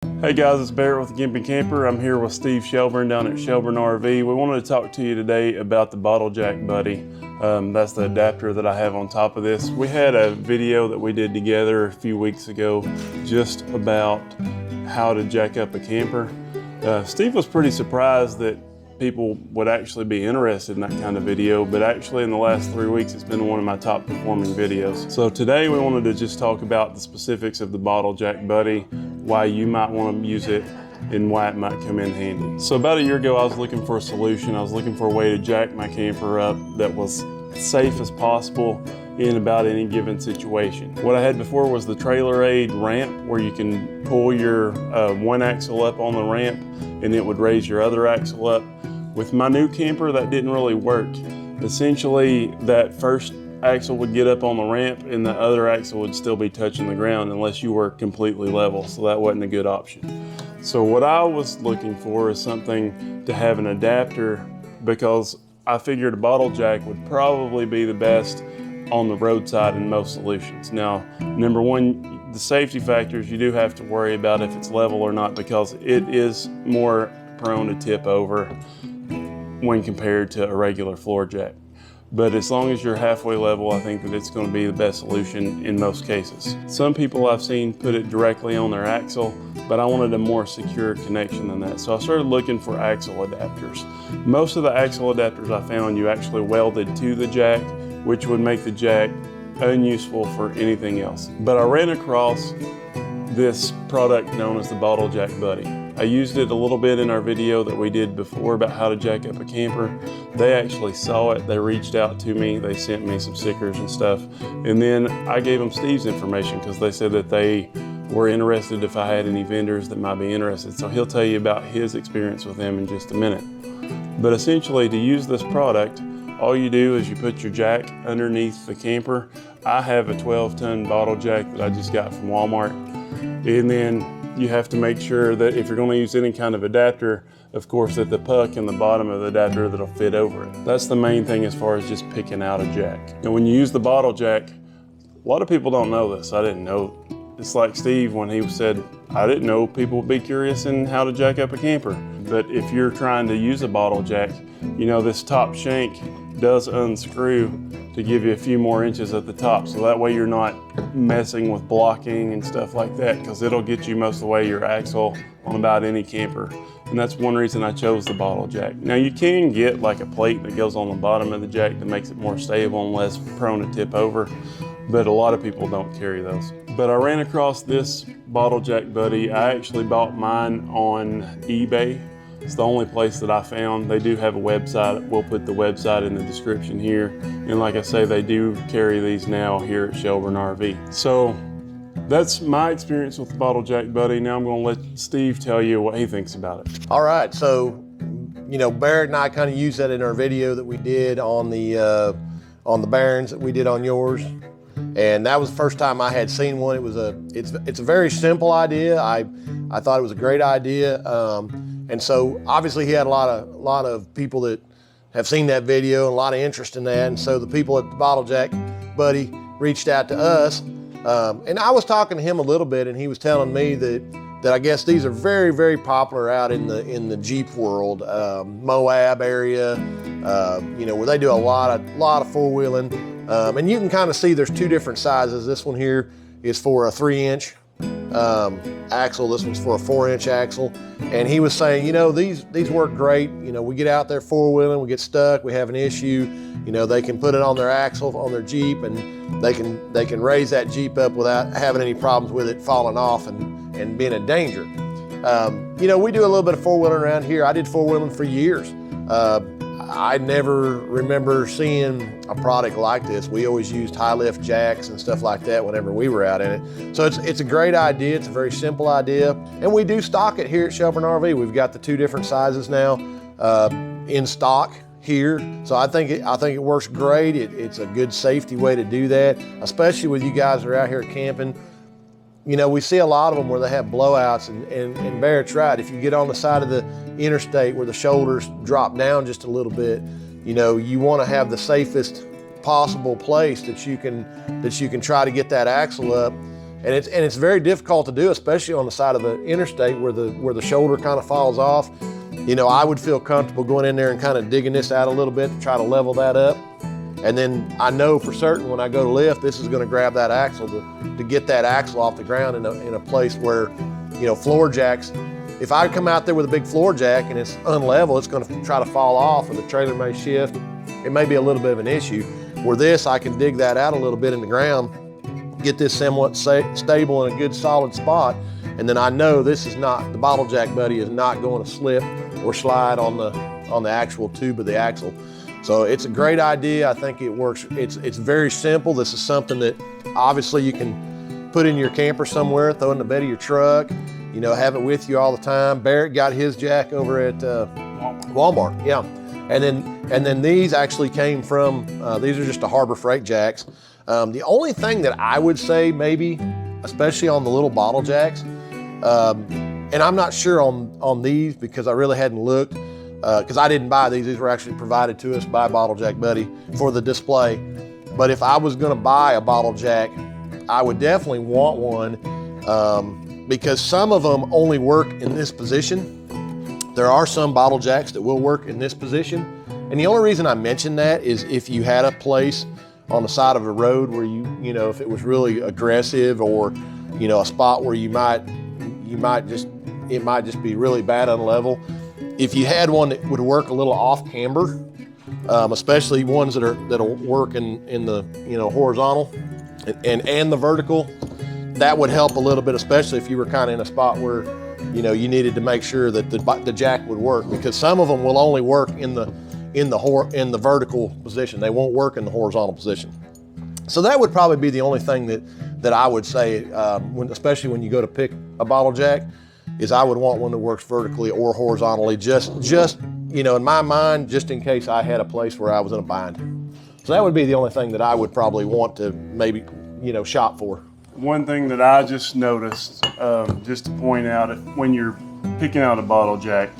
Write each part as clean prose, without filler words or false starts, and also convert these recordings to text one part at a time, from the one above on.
Hey guys, it's Barrett with Gimpy Camper. I'm here with Steve Shelburne down at Shelburne RV. We wanted to talk to you today about the Bottle Jack Buddy. That's the adapter that I have on top of this. We had a video that we did together a few weeks ago just about how to jack up a camper. Steve was pretty surprised that people would actually be interested in that kind of video, but actually in the last 3 weeks it's been one of my top performing videos. So today we wanted to just talk about the specifics of the Bottle Jack Buddy, why you might want to use it, and why it might come in handy. So about a year ago I was looking for a solution. I was looking for a way to jack my camper up that was safe as possible in about any given situation. What I had before was the trailer aid ramp, where you can pull your one axle up on the ramp and it would raise your other axle up. With my new camper, that didn't really work. Essentially, that first axle would get up on the ramp and the other axle would still be touching the ground unless you were completely level, so that wasn't a good option. So what I was looking for is something to have an adapter, because I figured a bottle jack would probably be the best on the roadside in most solutions. Now, number one, the safety factors, you do have to worry about if it's level or not, because it is more prone to tip over when compared to a regular floor jack. But as long as you're halfway level, I think that it's going to be the best solution in most cases. Some people I've seen put it directly on their axle, but I wanted a more secure connection than that. So I started looking for axle adapters. Most of the axle adapters I found you actually welded to the jack, which would make the jack unuseful for anything else. But I ran across this product known as the Bottle Jack Buddy. I used it a little bit in our video that we did before about how to jack up a camper. They actually saw it, they reached out to me, they sent me some stickers and stuff. And then I gave them Steve's information because they said that they were interested if I had any vendors that might be interested. So he'll tell you about his experience with them in just a minute. But essentially, to use this product, all you do is you put your jack underneath the camper. I have a 12-ton bottle jack that I just got from Walmart. And then you have to make sure that if you're going to use any kind of adapter, of course, that the puck in the bottom of the adapter that'll fit over it. That's the main thing as far as just picking out a jack. And when you use the bottle jack, a lot of people don't know this. I didn't know. It's like Steve when he said, I didn't know people would be curious in how to jack up a camper. But if you're trying to use a bottle jack, you know, this top shank does unscrew to give you a few more inches at the top, so that way you're not messing with blocking and stuff like that, because it'll get you most of the way your axle on about any camper. And that's one reason I chose the bottle jack. Now you can get like a plate that goes on the bottom of the jack that makes it more stable and less prone to tip over, but a lot of people don't carry those. But I ran across this Bottle Jack Buddy. I actually bought mine on eBay. It's the only place that I found. They do have a website. We'll put the website in the description here. And like I say, they do carry these now here at Shelburne RV. So that's my experience with the Bottle Jack Buddy. Now I'm going to let Steve tell you what he thinks about it. All right, so, you know, Barrett and I kind of used that in our video that we did on the bearings that we did on yours. And that was the first time I had seen one. It's a very simple idea. I thought it was a great idea. And so obviously he had a lot of people that have seen that video and a lot of interest in that. And so the people at the Bottle Jack Buddy reached out to us. And I was talking to him a little bit, and he was telling me that I guess these are very, very popular out in the Jeep world, Moab area, you know, where they do a lot of four-wheeling. And you can kind of see there's two different sizes. This one here is for a 3-inch axle. This one's for a 4-inch axle. And he was saying, you know, these work great. You know, we get out there four-wheeling, we get stuck, we have an issue. You know, they can put it on their axle on their Jeep, and they can raise that Jeep up without having any problems with it falling off and being in danger. You know, we do a little bit of four-wheeling around here. I did four-wheeling for years. I never remember seeing a product like this. We always used high lift jacks and stuff like that whenever we were out in it. So it's a great idea. It's a very simple idea. And we do stock it here at Shelburne RV. We've got the 2 different sizes now in stock here. So I think it works great. It's a good safety way to do that, especially with you guys that are out here camping. You know, we see a lot of them where they have blowouts, and Barrett's right. If you get on the side of the interstate where the shoulders drop down just a little bit, you know, you want to have the safest possible place that you can try to get that axle up And it's very difficult to do, especially on the side of the interstate where the shoulder kind of falls off. You know, I would feel comfortable going in there and kind of digging this out a little bit to try to level that up. And then I know for certain when I go to lift, this is going to grab that axle to get that axle off the ground in a place where, you know, floor jacks, if I come out there with a big floor jack and it's unlevel, it's going to try to fall off, or the trailer may shift. It may be a little bit of an issue. Where this, I can dig that out a little bit in the ground, get this somewhat stable in a good solid spot, and then I know this is not, the bottle jack buddy is not going to slip or slide on the actual tube of the axle. So it's a great idea. I think it works. It's very simple. This is something that obviously you can put in your camper somewhere, throw in the bed of your truck, you know, have it with you all the time. Barrett got his jack over at Walmart. Yeah. And then these actually came from, these are just the Harbor Freight jacks. The only thing that I would say maybe, especially on the little bottle jacks, and I'm not sure on these because I really hadn't looked, because I didn't buy these. These were actually provided to us by Bottle Jack Buddy for the display. But if I was gonna buy a bottle jack, I would definitely want one, because some of them only work in this position. There are some bottle jacks that will work in this position. And the only reason I mention that is if you had a place on the side of a road where you know, if it was really aggressive, or, you know, a spot where it might just be really bad unlevel. If you had one that would work a little off camber, especially ones that'll work in the, you know, horizontal and the vertical, that would help a little bit, especially if you were kind of in a spot where, you know, you needed to make sure that the jack would work, because some of them will only work in the vertical position. They won't work in the horizontal position. So that would probably be the only thing that I would say, especially when you go to pick a bottle jack, is I would want one that works vertically or horizontally, just you know, in my mind, just in case I had a place where I was in a bind. So that would be the only thing that I would probably want to maybe, you know, shop for. One thing that I just noticed, just to point out, when you're picking out a bottle jack,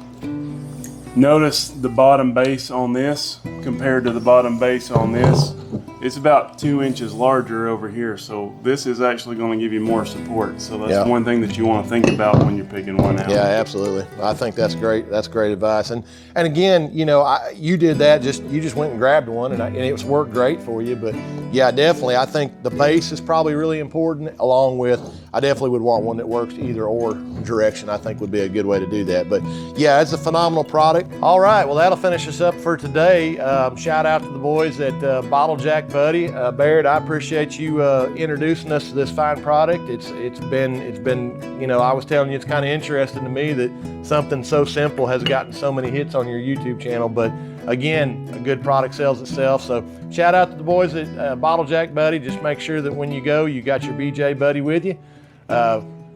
notice the bottom base on this compared to the bottom base on this. It's about 2 inches larger over here, so this is actually going to give you more support. So that's one thing that you want to think about when you're picking one out. Yeah, absolutely. I think that's great. That's great advice. And again, you know, you did that. You just went and grabbed one, and it's worked great for you. But yeah, definitely, I think the base is probably really important. Along with, I definitely would want one that works either or direction. I think would be a good way to do that. But yeah, it's a phenomenal product. All right, well, that'll finish us up for today. Shout out to the boys at Bottle Jack Buddy. Barrett, I appreciate you introducing us to this fine product. It's been, you know, I was telling you, it's kind of interesting to me that something so simple has gotten so many hits on your YouTube channel. But again, a good product sells itself. So shout out to the boys at Bottle Jack Buddy. Just make sure that when you go, you got your BJ Buddy with you.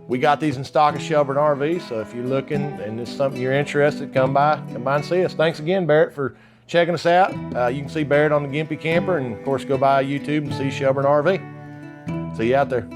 We got these in stock at Shelburne RV. So if you're looking and it's something you're interested, come by and see us. Thanks again, Barrett, for checking us out. You can see Barrett on the Gimpy Camper, and of course go by YouTube and see Shelburne RV. See you out there.